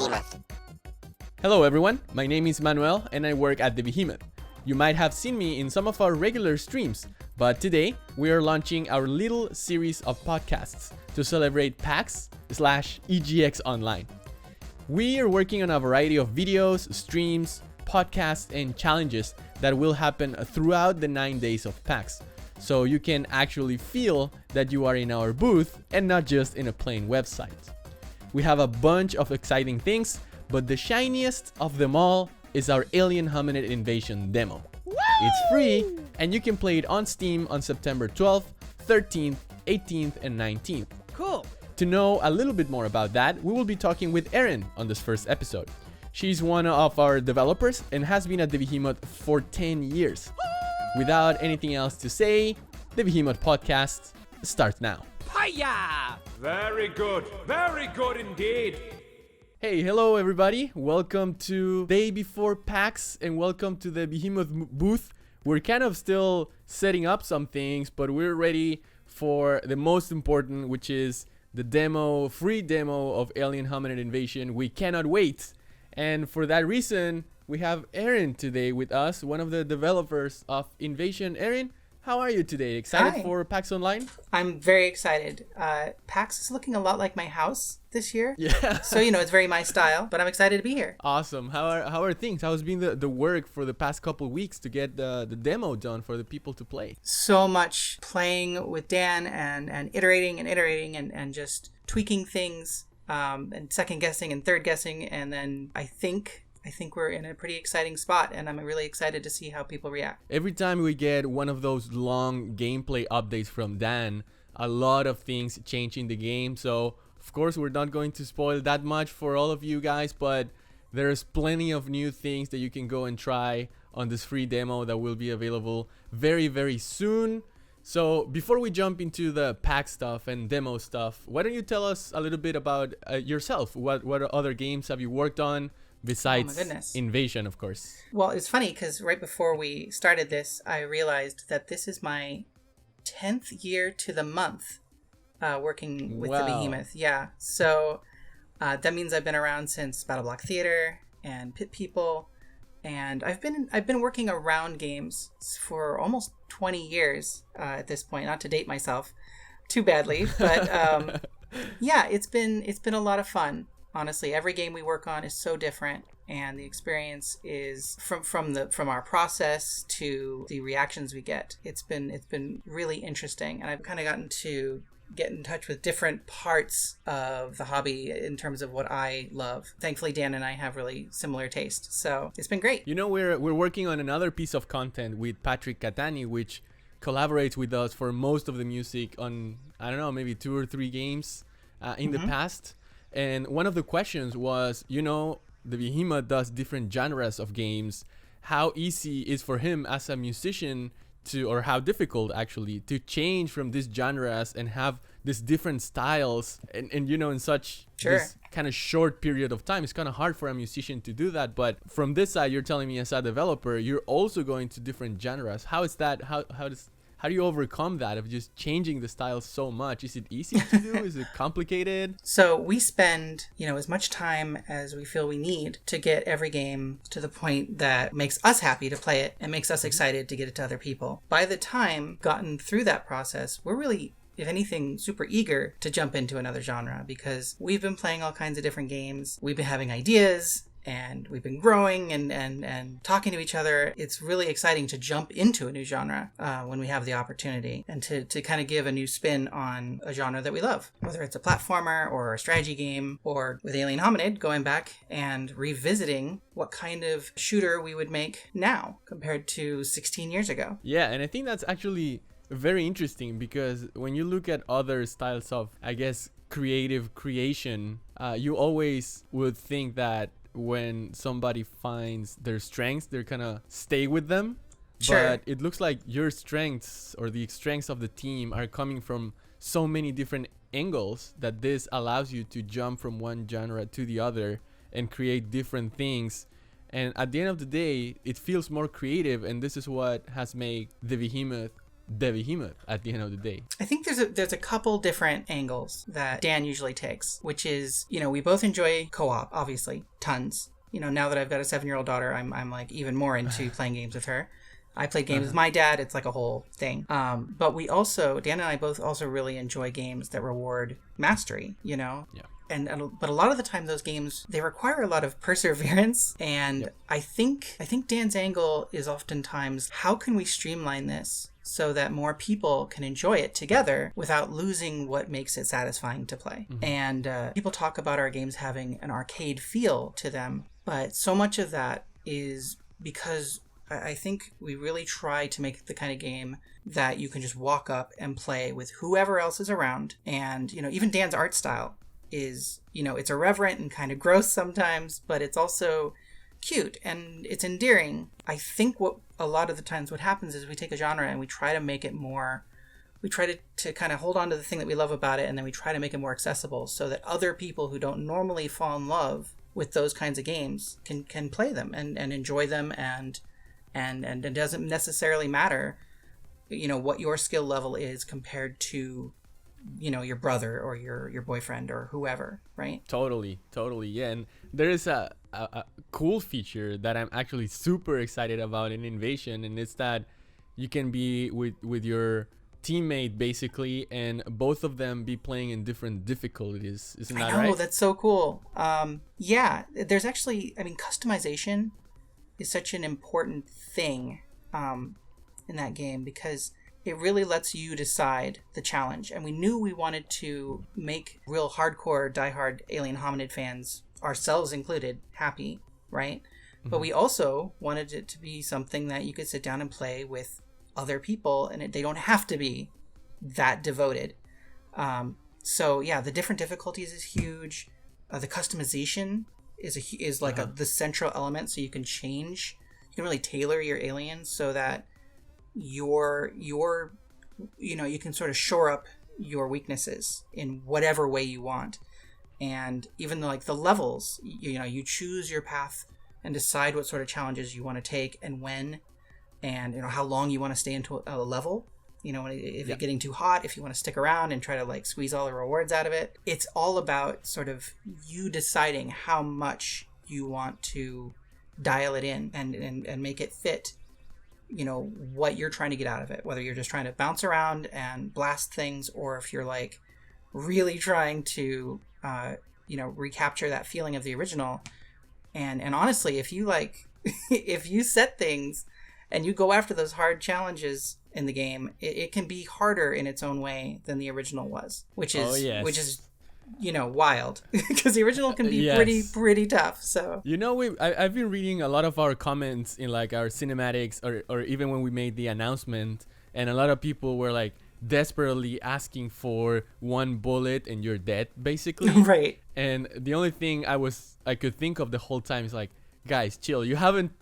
Behemoth. Hello everyone, my name is Manuel and I work at the Behemoth. You might have seen me in some of our regular streams, but today we are launching our little series of podcasts to celebrate PAX EGX Online. We are working on a variety of videos, streams, podcasts, and challenges that will happen throughout the 9 days of PAX, so you can actually feel that you are in our booth and not just in a plain website. We have a bunch of exciting things, but the shiniest of them all is our Alien Hominid Invasion demo. Woo! It's free, and you can play it on Steam on September 12th, 13th, 18th, and 19th. Cool. To know a little bit more about that, we will be talking with Erin on this first episode. She's one of our developers and has been at the Behemoth for 10 years. Without anything else to say, the Behemoth Podcast starts now. Hiya! Very good indeed. Hey, hello everybody. Welcome to day before PAX and welcome to the Behemoth booth. We're kind of still setting up some things, but we're ready for the most important, which is the free demo of Alien Hominid Invasion. We cannot wait. And for that reason, we have Erin today with us, one of the developers of Invasion. Erin, how are you today? Excited Hi. for PAX Online? I'm very excited. PAX is looking a lot like my house this year. Yeah. So, it's very my style, but I'm excited to be here. Awesome. How are things? How's been the work for the past couple weeks to get the demo done for the people to play? So much playing with Dan and iterating and just tweaking things and second guessing and third guessing. And then I think we're in a pretty exciting spot, and I'm really excited to see how people react. Every time we get one of those long gameplay updates from Dan, a lot of things change in the game. So, of course, we're not going to spoil that much for all of you guys, but there's plenty of new things that you can go and try on this free demo that will be available very, very soon. So, before we jump into the pack stuff and demo stuff, why don't you tell us a little bit about yourself? What other games have you worked on? Besides Invasion, of course. Well, it's funny because right before we started this, I realized that this is my 10th year to the month working with the Behemoth. Yeah. So that means I've been around since Battle Block Theater and Pit People. And I've been working around games for almost 20 years at this point, not to date myself too badly. But yeah, it's been a lot of fun. Honestly, every game we work on is so different, and the experience is from our process to the reactions we get. It's been really interesting, and I've kind of gotten to get in touch with different parts of the hobby in terms of what I love. Thankfully, Dan and I have really similar tastes, so it's been great. We're working on another piece of content with Patrick Catani, which collaborates with us for most of the music on, I don't know, maybe 2 or 3 games in the past. And one of the questions was, the Behemoth does different genres of games. How easy is for him as a musician or how difficult actually to change from these genres and have these different styles and in such this kind of short period of time? It's kind of hard for a musician to do that. But from this side, you're telling me as a developer, you're also going to different genres. How is that? How do you overcome that of just changing the style so much? Is it easy to do? Is it complicated? So we spend, as much time as we feel we need to get every game to the point that makes us happy to play it and makes us excited to get it to other people. By the time gotten through that process, we're really, if anything, super eager to jump into another genre because we've been playing all kinds of different games. We've been having ideas. And we've been growing and talking to each other. It's really exciting to jump into a new genre when we have the opportunity and to kind of give a new spin on a genre that we love, whether it's a platformer or a strategy game, or with Alien Hominid, going back and revisiting what kind of shooter we would make now compared to 16 years ago. Yeah, and I think that's actually very interesting because when you look at other styles of, I guess, creative creation, you always would think that when somebody finds their strengths, they're gonna stay with them. Sure. But it looks like your strengths or the strengths of the team are coming from so many different angles that this allows you to jump from one genre to the other and create different things. And at the end of the day, it feels more creative, and this is what has made the Behemoth the Behemoth at the end of the day? I think there's a couple different angles that Dan usually takes, which is, we both enjoy co-op, obviously, tons. Now that I've got a 7-year-old daughter, I'm like even more into playing games with her. I play games with my dad. It's like a whole thing. But Dan and I both also really enjoy games that reward mastery, Yeah. But a lot of the time those games, they require a lot of perseverance. And I think Dan's angle is oftentimes, how can we streamline this so that more people can enjoy it together without losing what makes it satisfying to play? Mm-hmm. And people talk about our games having an arcade feel to them, but so much of that is because I think we really try to make the kind of game that you can just walk up and play with whoever else is around. And, even Dan's art style is, it's irreverent and kind of gross sometimes, but it's also cute and it's endearing. I think what a lot of the times what happens is we take a genre and we try to make it more, we try to kind of hold on to the thing that we love about it, and then we try to make it more accessible so that other people who don't normally fall in love with those kinds of games can play them and enjoy them, and it doesn't necessarily matter, what your skill level is compared to, your brother or your boyfriend or whoever, right? Totally, yeah. And there is a cool feature that I'm actually super excited about in Invasion, and it's that you can be with your teammate basically, and both of them be playing in different difficulties. Isn't that right? Oh, that's so cool. Yeah, there's actually, customization is such an important thing in that game, because it really lets you decide the challenge. And we knew we wanted to make real hardcore, diehard Alien Hominid fans, ourselves included, happy, right? Mm-hmm. But we also wanted it to be something that you could sit down and play with other people, and they don't have to be that devoted. So yeah, the different difficulties is huge. The customization is like the central element, so you can really tailor your aliens so that you can sort of shore up your weaknesses in whatever way you want. And even like the levels, you choose your path and decide what sort of challenges you want to take and when, and how long you want to stay into a level. If you're getting too hot, if you want to stick around and try to like squeeze all the rewards out of it. It's all about sort of you deciding how much you want to dial it in and make it fit, what you're trying to get out of it, whether you're just trying to bounce around and blast things, or if you're like really trying to, recapture that feeling of the original. And honestly, if you if you set things and you go after those hard challenges in the game, it can be harder in its own way than the original was, which is wild, because the original can be pretty tough. So I've been reading a lot of our comments in like our cinematics or even when we made the announcement, and a lot of people were like desperately asking for one bullet and you're dead, basically. Right. And the only thing I could think of the whole time is like, guys, chill. You haven't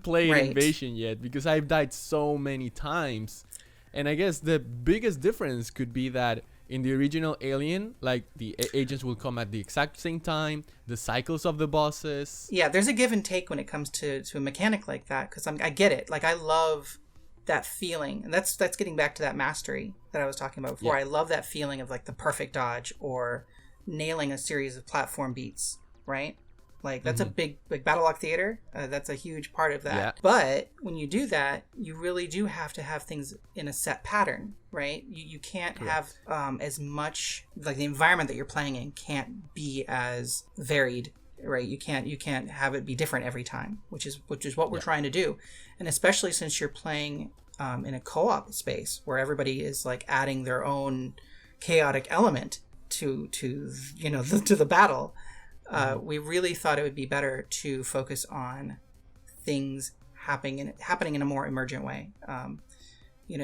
played right. Invasion yet, because I've died so many times. And I guess the biggest difference could be that in the original Alien, like the agents will come at the exact same time, the cycles of the bosses. Yeah, there's a give and take when it comes to a mechanic like that, because I get it. Like, I love that feeling, and that's getting back to that mastery that I was talking about before. Yeah. I love that feeling of like the perfect dodge or nailing a series of platform beats, right? Like, that's a big Battlelog Theater. That's a huge part of that. Yeah. But when you do that, you really do have to have things in a set pattern, right? You can't have as much, like the environment that you're playing in can't be as varied, right? You can't have it be different every time, which is what we're trying to do. And especially since you're playing in a co-op space where everybody is like adding their own chaotic element to the battle. We really thought it would be better to focus on things happening in a more emergent way.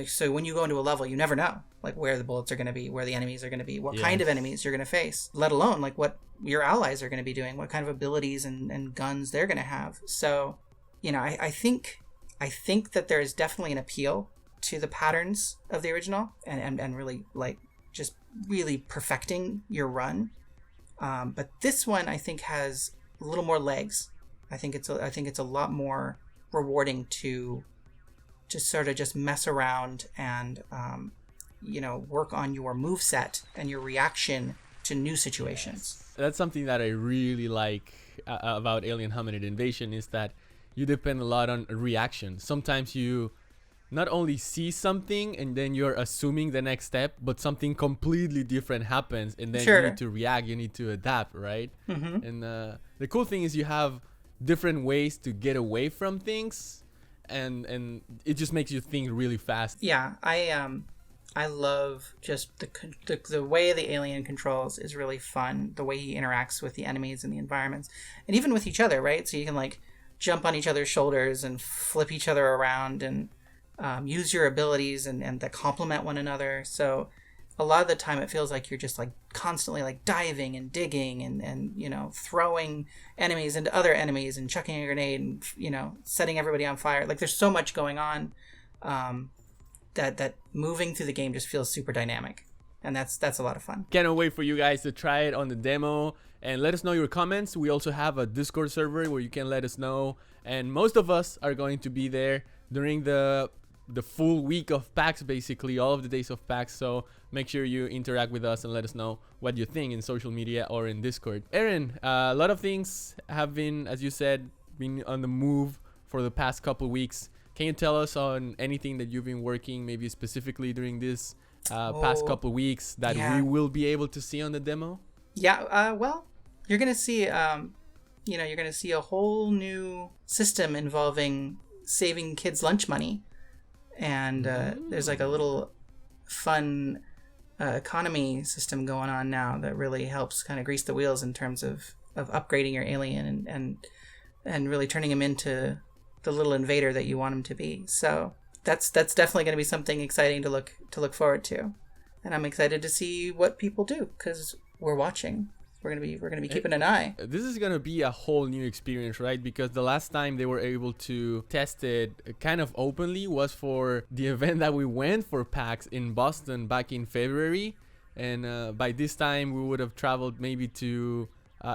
So when you go into a level, you never know like where the bullets are going to be, where the enemies are going to be, what kind of enemies you're going to face, let alone like what your allies are going to be doing, what kind of abilities and guns they're going to have. So, I think that there is definitely an appeal to the patterns of the original and really like just really perfecting your run. But this one, I think, has a little more legs. I think it's a lot more rewarding to to sort of just mess around and work on your move set and your reaction to new situations. That's something that I really like about Alien Hominid Invasion, is that you depend a lot on reaction. Sometimes you not only see something and then you're assuming the next step, but something completely different happens, and then you need to react, you need to adapt, right? Mm-hmm. And the cool thing is you have different ways to get away from things, and it just makes you think really fast. Yeah, I love just the way the alien controls is really fun. The way he interacts with the enemies and the environments, and even with each other, right? So you can like jump on each other's shoulders and flip each other around and use your abilities and that complement one another. So a lot of the time it feels like you're just like constantly like diving and digging and throwing enemies into other enemies and chucking a grenade and setting everybody on fire. Like there's so much going on that moving through the game just feels super dynamic, and that's a lot of fun. Can't wait for you guys to try it on the demo and let us know your comments. We also have a Discord server where you can let us know, and most of us are going to be there during the full week of PAX, basically all of the days of PAX. So make sure you interact with us and let us know what you think in social media or in Discord. Erin, a lot of things have been, as you said, been on the move for the past couple weeks. Can you tell us on anything that you've been working, maybe specifically during this past couple weeks, that we will be able to see on the demo? Yeah, well, you're gonna see you're gonna see a whole new system involving saving kids lunch money. And there's like a little fun economy system going on now that really helps kind of grease the wheels in terms of upgrading your alien and really turning him into the little invader that you want him to be. So that's definitely going to be something exciting to look forward to, and I'm excited to see what people do because we're watching. We're gonna be keeping an eye. This is gonna be a whole new experience, right? Because the last time they were able to test it kind of openly was for the event that we went for PAX in Boston back in February, and by this time we would have traveled maybe to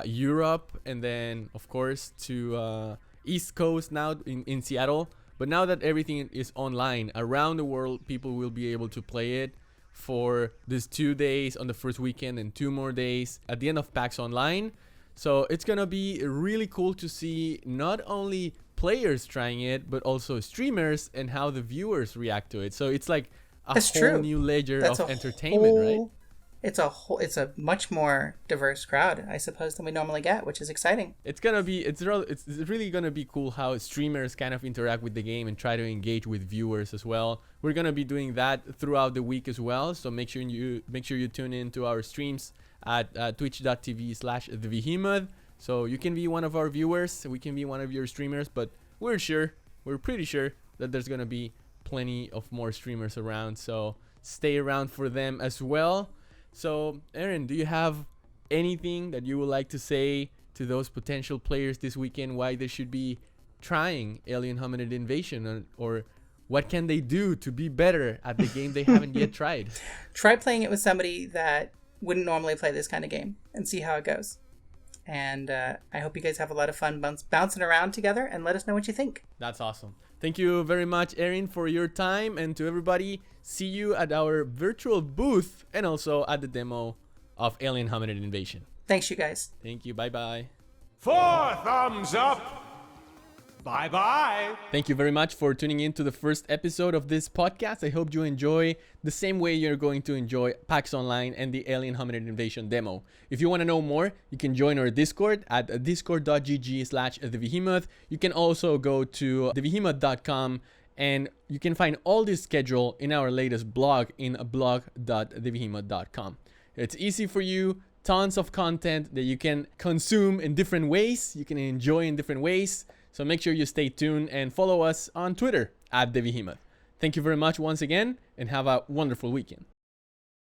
Europe, and then of course to East Coast now in Seattle. But now that everything is online around the world, people will be able to play it for these 2 days on the first weekend and 2 more days at the end of PAX Online. So it's gonna be really cool to see not only players trying it, but also streamers and how the viewers react to it. So it's like a whole new ledger of entertainment, right? It's a much more diverse crowd, I suppose, than we normally get, which is exciting. It's really gonna be cool how streamers kind of interact with the game and try to engage with viewers as well. We're gonna be doing that throughout the week as well. So make sure you tune in to our streams at twitch.tv/thebehemoth. So you can be one of our viewers, we can be one of your streamers, but we're pretty sure that there's gonna be plenty of more streamers around. So stay around for them as well. So, Erin, do you have anything that you would like to say to those potential players this weekend why they should be trying Alien Hominid Invasion, or what can they do to be better at the game they haven't yet tried? Try playing it with somebody that wouldn't normally play this kind of game and see how it goes. And I hope you guys have a lot of fun bouncing around together, and let us know what you think. That's awesome. Thank you very much, Erin, for your time. And to everybody, see you at our virtual booth and also at the demo of Alien Hominid Invasion. Thanks, you guys. Thank you. Bye-bye. 4 thumbs up. Bye-bye. Thank you very much for tuning in to the first episode of this podcast. I hope you enjoy the same way you're going to enjoy PAX Online and the Alien Hominid Invasion demo. If you want to know more, you can join our Discord at discord.gg/thebehemoth. You can also go to thebehemoth.com, and you can find all this schedule in our latest blog in blog.thebehemoth.com. It's easy for you. Tons of content that you can consume in different ways. You can enjoy in different ways. So make sure you stay tuned and follow us on Twitter at The Behemoth. Thank you very much once again, and have a wonderful weekend.